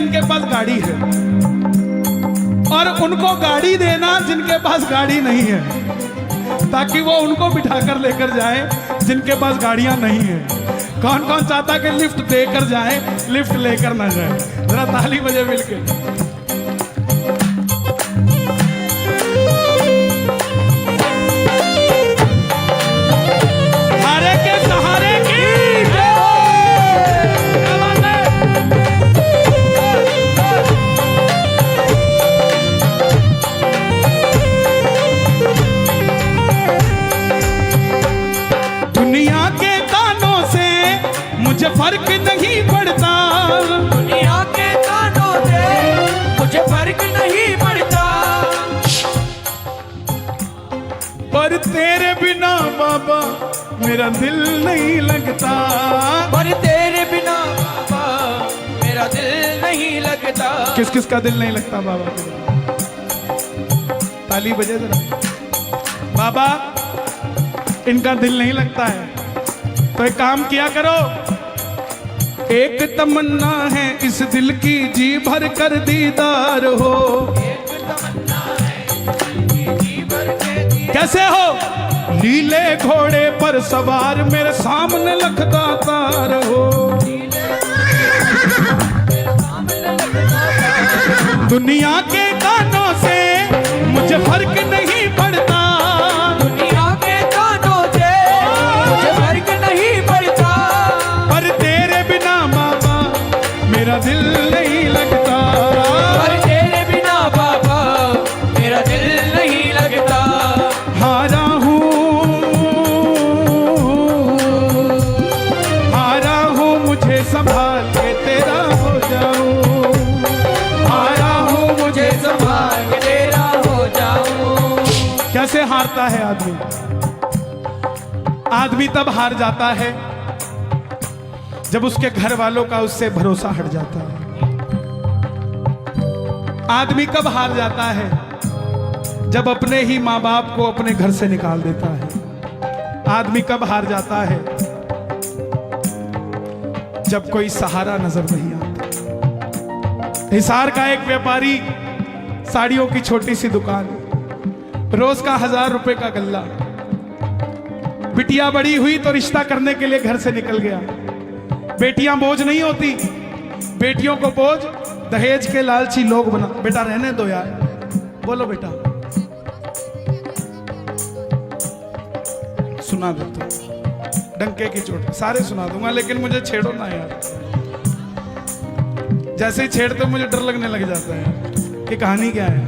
जिनके पास गाड़ी है, और उनको गाड़ी देना जिनके पास गाड़ी नहीं है, ताकि वो उनको बिठाकर लेकर जाए जिनके पास गाड़ियां नहीं है। कौन कौन चाहता कि लिफ्ट देकर जाए, लिफ्ट लेकर ना जाए? जरा ताली बजे मिलके। मुझे फर्क नहीं पड़ता, दुनिया के कानों से मुझे फर्क नहीं पड़ता, पर तेरे बिना बाबा मेरा दिल नहीं लगता, पर तेरे बिना बाबा मेरा दिल नहीं लगता। किस किस का दिल नहीं लगता बाबा? ताली बजे जरा। बाबा इनका दिल नहीं लगता है, तो एक काम किया करो, एक तमन्ना है इस दिल की जी भर कर दीदार हो। एक तमन्ना है जी भर के दीदार। कैसे हो? नीले घोड़े पर सवार मेरे सामने लखदातार हो। दुनिया के कानों से मुझे फर्क नहीं पड़ता, दुनिया के कानों से मुझे फर्क नहीं पड़ता, पर तेरे बिना बाबा मेरा दिल नहीं लगता, पर तेरे बिना बाबा मेरा दिल नहीं लगता। हारा हूँ मुझे संभाल के तेरा हो जाऊं, हारा हूँ मुझे संभाल के तेरा हो जाऊं। कैसे हारता है आदमी? आदमी तब हार जाता है जब उसके घर वालों का उससे भरोसा हट जाता है। आदमी कब हार जाता है? जब अपने ही माँ बाप को अपने घर से निकाल देता है। आदमी कब हार जाता है? जब कोई सहारा नजर नहीं आता। हिसार का एक व्यापारी, साड़ियों की छोटी सी दुकान, रोज का 1000 रुपए का गल्ला। बिटिया बड़ी हुई तो रिश्ता करने के लिए घर से निकल गया। बेटियां बोझ नहीं होती, बेटियों को बोझ दहेज के लालची लोग बना। बेटा रहने दो यार, बोलो बेटा, सुना दो तो डंके की चोट, सारे सुना दूंगा, लेकिन मुझे छेड़ो ना यार। जैसे ही छेड़ते मुझे डर लगने लग जाता है कि कहानी क्या है।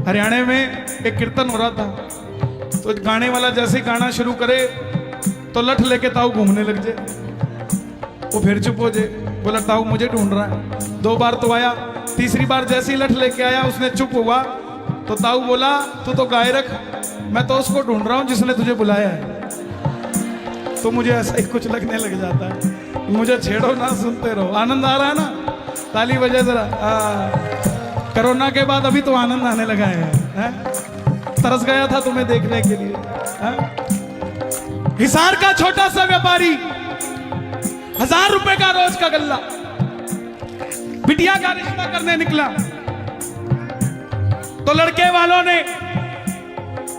हरियाणा में एक कीर्तन हो रहा था, तो गाने वाला जैसे ही गाना शुरू करे तो लठ लेके ताऊ घूमने लग जाए। वो फिर चुप हो जाए, बोला ताऊ मुझे ढूंढ रहा है। 2 बार तो आया, तीसरी बार जैसे ही लठ लेके आया उसने चुप हुआ तो ताऊ बोला तू तो गाय रख, मैं तो उसको ढूंढ रहा हूं जिसने तुझे बुलाया है। तो मुझे ऐसा ही कुछ लगने लग जाता है। मुझे छेड़ो ना, सुनते रहो। आनंद आ रहा है ना? ताली बजे जरा। कोरोना के बाद अभी तो आनंद आने लगा है। तरस गया था तुम्हें देखने के लिए। हिसार का छोटा सा व्यापारी, 1000 रुपए का रोज का गल्ला, बिटिया का रिश्ता करने निकला तो लड़के वालों ने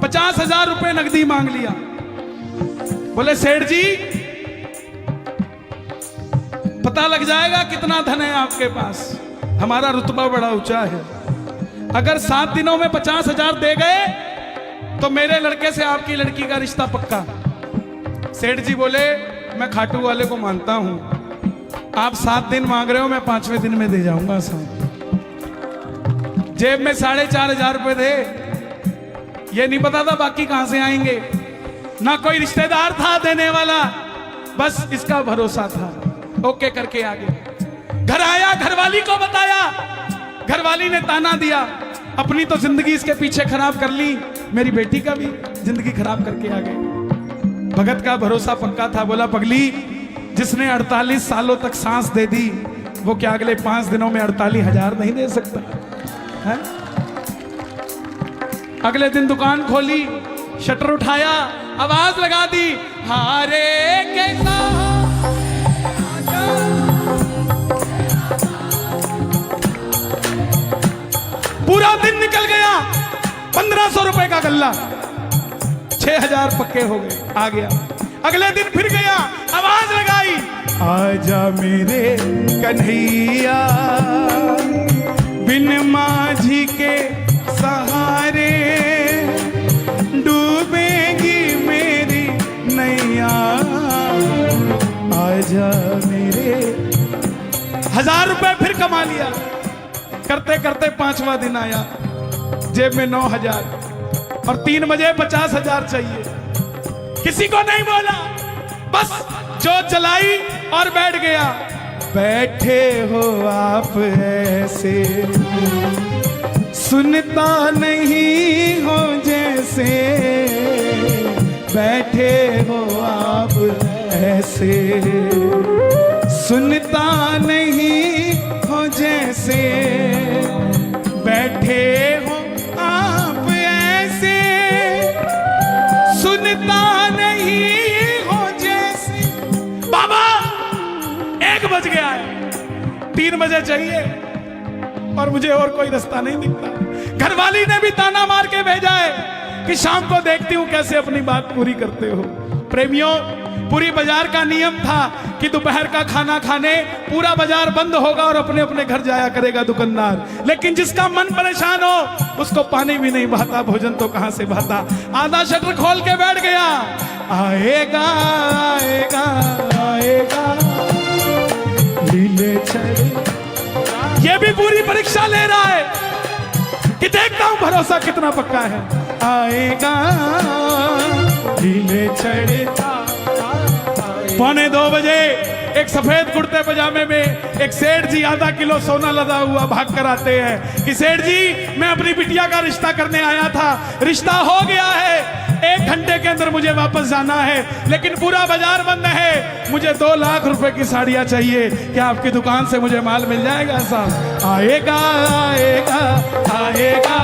50,000 रुपए नकदी मांग लिया। बोले सेठ जी पता लग जाएगा कितना धन है आपके पास, हमारा रुतबा बड़ा ऊंचा है। अगर 7 दिनों में 50,000 दे गए तो मेरे लड़के से आपकी लड़की का रिश्ता पक्का। सेठ जी बोले मैं खाटू वाले को मानता हूं, आप 7 दिन मांग रहे हो, मैं 5वें दिन में दे जाऊंगा साहब। जेब में 4,500 रुपए थे, ये नहीं पता था बाकी कहां से आएंगे। ना कोई रिश्तेदार था देने वाला, बस इसका भरोसा था। ओके करके आ गया। घर आया, घरवाली को बताया, घरवाली ने ताना दिया, अपनी तो जिंदगी इसके पीछे खराब कर ली, मेरी बेटी का भी जिंदगी खराब करके आ गए। भगत का भरोसा पक्का था, बोला पगली जिसने 48 सालों तक सांस दे दी वो क्या अगले 5 दिनों में 48,000 नहीं दे सकता है? अगले दिन दुकान खोली, शटर उठाया, आवाज लगा दी, हारे कैसा दिन निकल गया, 1500 रुपए का गल्ला, 6000 पक्के हो गए, आ गया। अगले दिन फिर गया, आवाज लगाई, आजा मेरे कन्हैया, बिन माझी के सहारे डूबेगी मेरी नैया, आजा मेरे। 1000 रुपए फिर कमा लिया। करते करते 5वां दिन आया, जेब में 9000 और 3 बजे 50,000 चाहिए। किसी को नहीं बोला, बस जो चलाई और बैठ गया। बैठे हो आप ऐसे, सुनता नहीं हो जैसे, बैठे हो आप ऐसे, सुनता नहीं हो जैसे, बैठे हो आप ऐसे, सुनता नहीं हो जैसे। बाबा 1 बज गया है, 3 बजे चाहिए और मुझे और कोई रास्ता नहीं दिखता। घरवाली ने भी ताना मार के भेजा है कि शाम को देखती हूं कैसे अपनी बात पूरी करते हो। प्रेमियों, पूरी बाजार का नियम था कि दोपहर का खाना खाने पूरा बाजार बंद होगा और अपने अपने घर जाया करेगा दुकानदार। लेकिन जिसका मन परेशान हो उसको पानी भी नहीं बहाता, भोजन तो कहां से बहाता। आधा शटर खोल के बैठ गया, आएगा आएगा आएगा लीले छड़े। ये भी पूरी परीक्षा ले रहा है कि देखता हूं भरोसा कितना पक्का है। आएगा लीले छड़े। 1:45 बजे एक सफेद कुर्ते पजामे में एक सेठ जी आधा किलो सोना लदा हुआ भाग कर आते हैं कि सेठ जी मैं अपनी बिटिया का रिश्ता करने आया था, रिश्ता हो गया है, 1 घंटे के अंदर मुझे वापस जाना है, लेकिन पूरा बाजार बंद है, मुझे 2 लाख रुपए की साड़ियां चाहिए, क्या आपकी दुकान से मुझे माल मिल जाएगा साहब? आएगा आएगा आएगा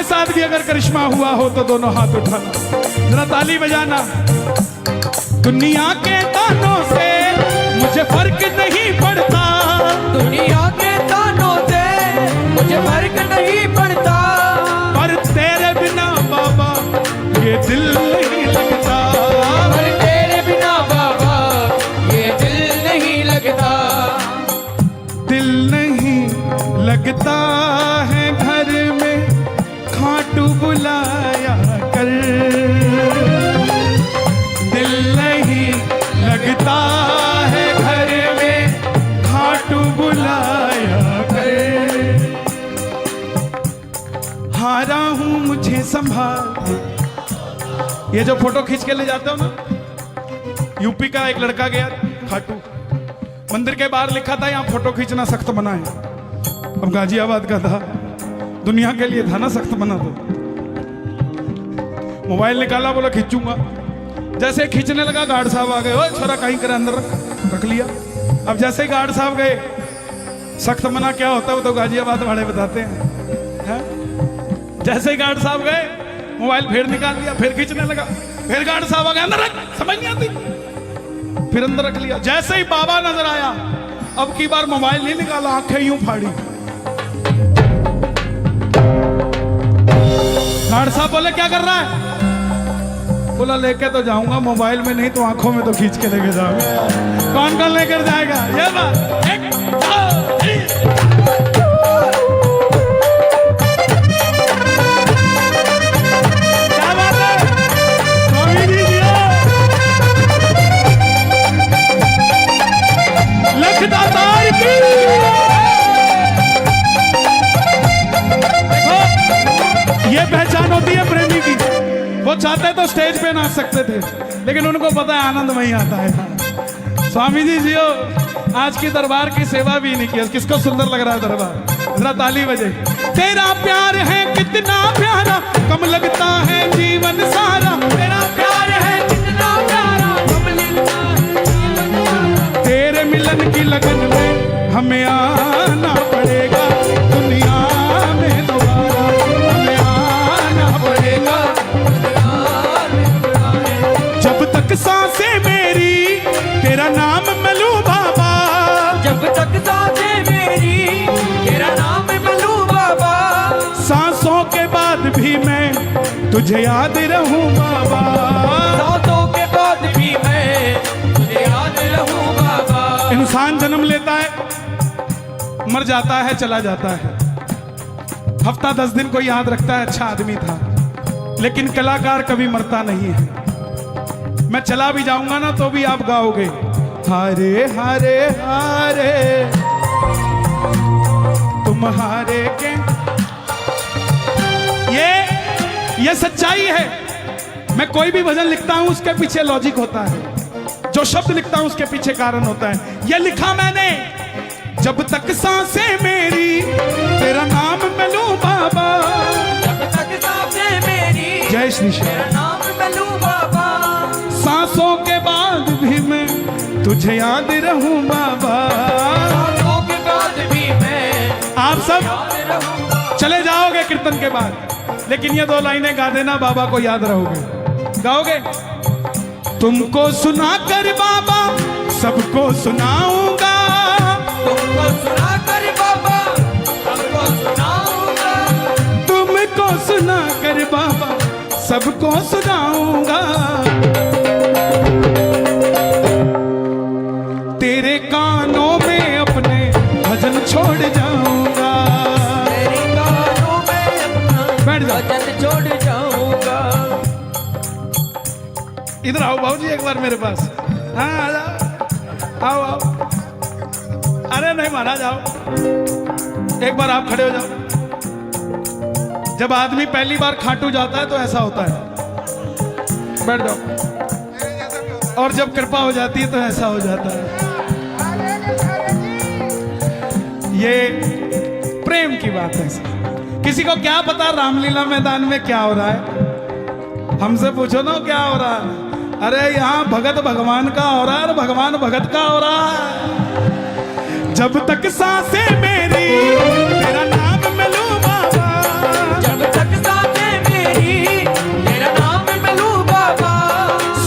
साथ भी अगर करिश्मा हुआ हो तो दोनों हाथ उठाना, जरा ताली बजाना। दुनिया के तानों से मुझे फर्क नहीं पड़ता, दुनिया के तानों से मुझे फर्क नहीं पड़ता, पर तेरे बिना बाबा ये दिल नहीं लगता, पर तेरे बिना बाबा ये दिल नहीं लगता, दिल नहीं लगता है घर में खाटू बुलाया कर, दिल नहीं लगता है घर में खाटू बुलाया कर, हारा हूं मुझे संभाल। ये जो फोटो खींच के ले जाते हो ना, यूपी का एक लड़का गया खाटू, मंदिर के बाहर लिखा था यहाँ फोटो खींचना सख्त मना है। अब गाजियाबाद का था, दुनिया के लिए था ना सख्त मना, तो मोबाइल निकाला, बोला खींचूंगा। जैसे खींचने लगा गार्ड साहब आ गए, ओए छोरा कहीं करे अंदर रख लिया। अब जैसे ही गार्ड साहब गए, सख्त मना क्या होता है वो तो गाजियाबाद वाले बताते हैं। जैसे ही गार्ड साहब गए, मोबाइल फिर निकाल लिया, फिर खींचने लगा, फिर गार्ड साहब आ गए, अंदर रख, समझ नहीं आती, फिर अंदर रख लिया। जैसे ही बाबा नजर आया, अब की बार मोबाइल नहीं निकाला, आंखें यूं फाड़ी। गार्ड साहब बोले क्या कर रहा है? बोला लेके तो जाऊंगा, मोबाइल में नहीं तो आंखों में तो खींच के लेके जाऊंगा। कौन कौन लेकर जाएगा? ये बात एक, दो, तीन। क्या बात है? स्वामी जी दिया लखदातार की। ये पहचान होती है प्रेमी की। वो चाहते तो स्टेज पे नाच सकते थे, लेकिन उनको पता है आनंद वहीं आता है। स्वामी जी जियो, आज की दरबार की सेवा भी नहीं की। किसको सुंदर लग रहा है दरबार? जरा ताली बजे। तेरा प्यार है कितना प्यारा, कम लगता है जीवन सारा। तेरा प्यार है कितना प्यारा, कम लगता है जीवन सारा। तेरे मिलन की लगन में हमें आना पड़ेगा, दुनिया में दोबारा हमें आना पड़ेगा। जब तक सांसें मेरी तेरा नाम मैं लूं बाबा, जब तक सांसें मेरी तेरा नाम मैं लूं बाबा। सांसों के बाद भी मैं तुझे याद रहूं बाबा। सांसों के बाद भी मैं तुझे याद रहूं बाबा। इंसान जन्म लेता है, मर जाता है, चला जाता है। हफ्ता 10 दिन को याद रखता है, अच्छा आदमी था। लेकिन कलाकार कभी मरता नहीं है। मैं चला भी जाऊंगा ना तो भी आप गाओगे, हारे हारे हारे तुम हारे के। ये सच्चाई है। मैं कोई भी भजन लिखता हूं उसके पीछे लॉजिक होता है, जो शब्द लिखता हूं उसके पीछे कारण होता है। ये लिखा मैंने, जब तक सांसें मेरी तेरा नाम मैं लूं बाबा। जब तक सांसें मेरी जय श्री श्याम। तेरा नाम मैं लूं बाबा। सांसों के बाद भी मैं तुझे याद रहूं बाबा। सांसों के बाद भी मैं आप सब याद रहूं। चले जाओगे कीर्तन के बाद, लेकिन ये 2 लाइनें गा देना, बाबा को याद रहोगे। गाओगे? तुमको सुना कर बाबा सबको सुनाऊंगा, तुमको सुना कर बाबा सबको सुनाऊंगा। तुमको सुना कर बाबा सबको सुनाऊंगा। तेरे कानों में अपने भजन छोड़ जाऊंगा। तेरे कानों में अपना बैठ जाओ। भजन छोड़ जाऊंगा। इधर आओ बाबूजी एक बार मेरे पास। हाँ आ जाओ, आओ आओ। अरे नहीं महाराज आओ, एक बार आप खड़े हो जाओ। जब आदमी पहली बार खाटू जाता है तो ऐसा होता है, बैठ जाओ। और जब कृपा हो जाती है तो ऐसा हो जाता है। ये प्रेम की बात है। किसी को क्या पता रामलीला मैदान में क्या हो रहा है? हमसे पूछो ना क्या हो रहा है। अरे यहाँ भगत भगवान का हो रहा है और भगवान भगत का हो रहा है। जब तक सांसें मेरी तेरा नाम मैं लूं बाबा। जब तक सांसें मेरी तेरा नाम मैं लूं बाबा।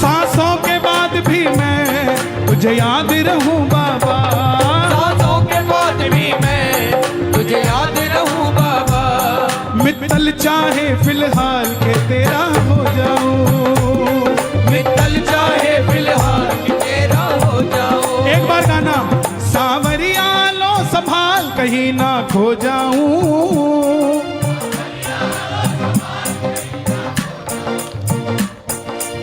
सांसों के बाद भी मैं तुझे याद रहूं बाबा। सांसों के बाद भी मैं तुझे याद रहूं बाबा। मित्तल चाहे फिलहाल के तेरा हो जाऊं, मित्तल चाहे फिलहाल कि तेरा हो जाऊं। एक बार गाना, सांवरिया लो संभाल कहीं ना खो जाऊं।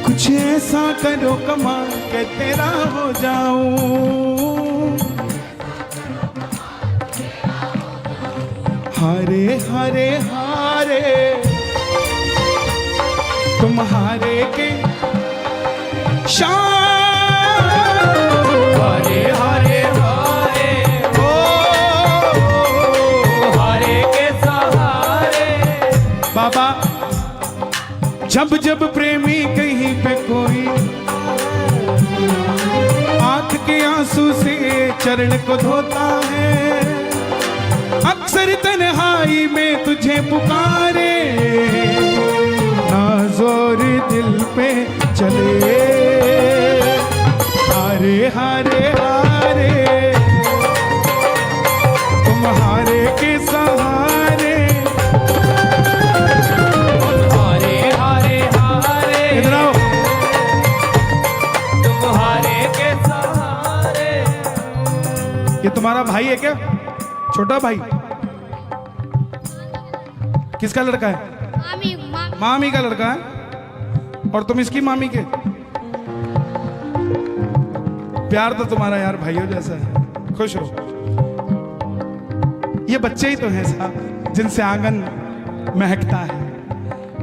कुछ ऐसा करो कमाल के तेरा हो जाऊं। हारे हारे हारे तुम हारे के शान। हारे हारे हारे ओ हारे के सहारे। बाबा जब जब प्रेमी कहीं पे कोई आंख के आंसू से चरण को धोता है, अक्सर तन्हाई में तुझे पुकारे, ना जोर दिल पे चले। हारे हारे हारे तुम हारे के सहारे। हारे हारे हारे इधर आओ। तुम हारे के सहारे। ये तुम्हारा भाई है क्या? छोटा भाई? किसका लड़का है? मामी मामी मामी का लड़का है। और तुम इसकी मामी के? प्यार तो तुम्हारा यार भाइयों जैसा है। खुश रहो। ये बच्चे ही तो हैं साहब जिनसे आंगन महकता है।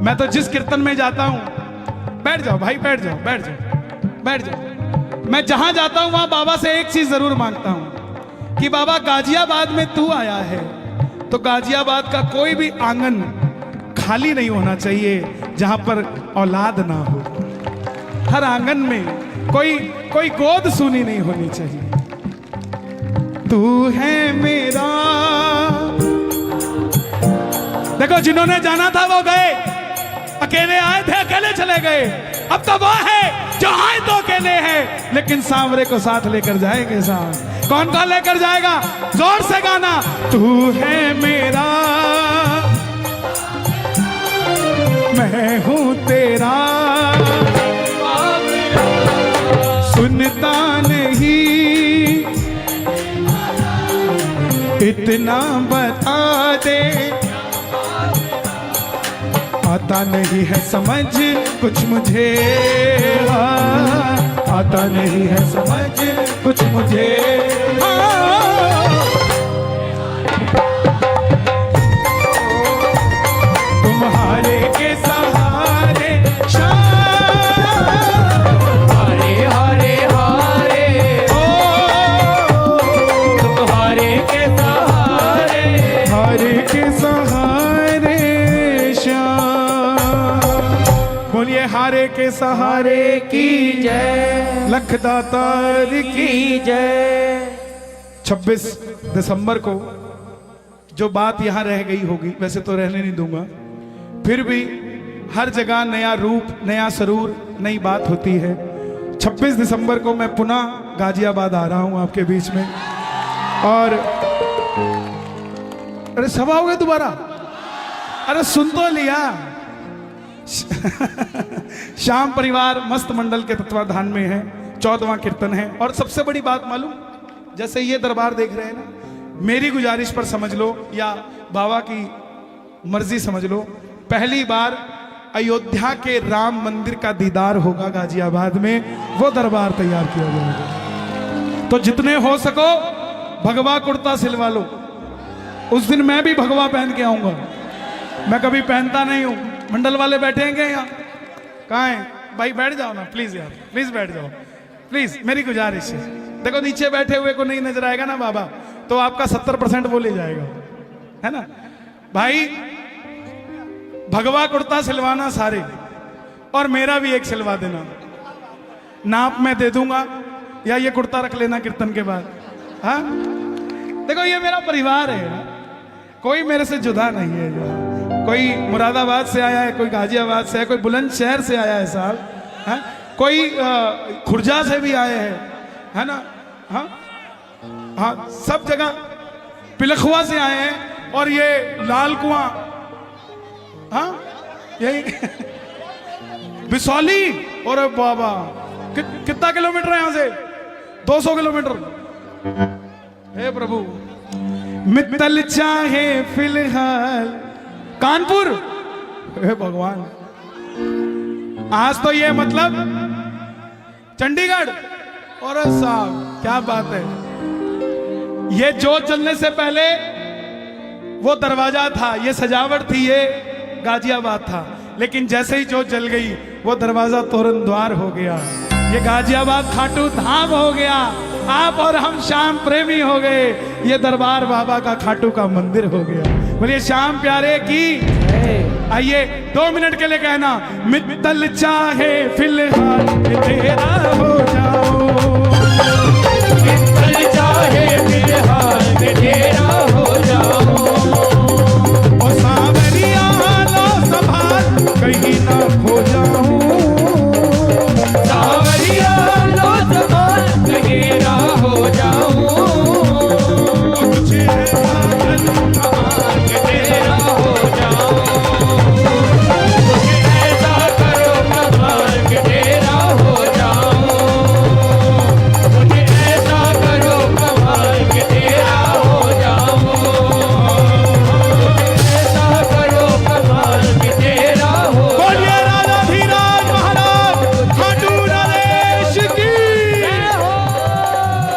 मैं तो जिस कीर्तन में जाता हूं, बैठ जाओ भाई, बैठ जाओ, बैठ जाओ, बैठ जाओ, मैं जहां जाता हूं वहां बाबा से एक चीज जरूर मांगता हूं कि बाबा गाजियाबाद में तू आया है तो गाजियाबाद का कोई भी आंगन खाली नहीं होना चाहिए जहां पर औलाद ना हो। हर आंगन में कोई गोद सूनी नहीं होनी चाहिए। तू है मेरा। देखो जिन्होंने जाना था वो गए, अकेले आए थे अकेले चले गए। अब तो वो है जो आए तो अकेले हैं लेकिन सांवरे को साथ लेकर जाएंगे। साथ कौन कौन लेकर जाएगा? जोर से गाना। तू है मेरा मैं हूं तेरा, सुनता नहीं इतना बता दे, आता नहीं है समझ कुछ मुझे, आता नहीं है समझ कुछ मुझे। तुम्हारे के सहारे हारे हारे हारे तुम्हारे के सहारे, हारे के सहारे बोलिए हारे के सहारे की जय, लख दातार की जय। 26 दिसंबर को जो बात यहां रह गई होगी, वैसे तो रहने नहीं दूंगा, फिर भी हर जगह नया रूप नया सरूर नई बात होती है। 26 दिसंबर को मैं पुनः गाजियाबाद आ रहा हूं आपके बीच में। और अरे सब आओगे दोबारा? अरे सुन तो लिया। श्याम परिवार मस्त मंडल के तत्वाधान में है, 14वां कीर्तन है। और सबसे बड़ी बात मालूम, जैसे ये दरबार देख रहे हैं ना, मेरी गुजारिश पर समझ लो या बाबा की मर्जी समझ लो, पहली बार अयोध्या के राम मंदिर का दीदार होगा गाजियाबाद में। वो दरबार तैयार किया जाएगा। तो जितने हो सको भगवा कुर्ता सिलवा लो। उस दिन मैं भी भगवा पहन के आऊंगा, मैं कभी पहनता नहीं हूं। मंडल वाले बैठेंगे यहाँ? कहाँ हैं भाई? बैठ जाओ ना प्लीज यार, प्लीज बैठ जाओ प्लीज, मेरी गुजारिश है। देखो नीचे बैठे हुए को नहीं नजर आएगा ना बाबा, तो आपका 70% वो ले जाएगा, है ना भाई? भगवा कुर्ता सिलवाना सारे, और मेरा भी एक सिलवा देना, नाप मैं दे दूंगा, या ये कुर्ता रख लेना कीर्तन के बाद। हाँ देखो ये मेरा परिवार है, कोई मेरे से जुदा नहीं है। कोई मुरादाबाद से आया है, कोई गाजियाबाद से है, कोई बुलंदशहर से आया है साहब, है? कोई खुर्जा से भी आए हैं, है ना? हाँ हाँ सब जगह, पिलखुआ से आए हैं, और ये लाल कुआं, हाँ यही बिसौली। और बाबा कितना किलोमीटर है यहाँ से? 200 किलोमीटर। हे प्रभु, मित्तल चाहे फिलहाल कानपुर, हे भगवान, आज तो ये मतलब चंडीगढ़। और साहब क्या बात है, ये जोत जलने से पहले वो दरवाजा था, ये सजावट थी, ये गाजियाबाद था। लेकिन जैसे ही जोत जल गई वो दरवाजा तोरण द्वार हो गया, ये गाजियाबाद खाटू धाम हो गया। आप और हम श्याम प्रेमी हो गए, ये दरबार बाबा का खाटू का मंदिर हो गया। बोलिए श्याम प्यारे की। आइए 2 मिनट के लिए कहना, मित्तल चाहे फिलहाल तेरा हो जा।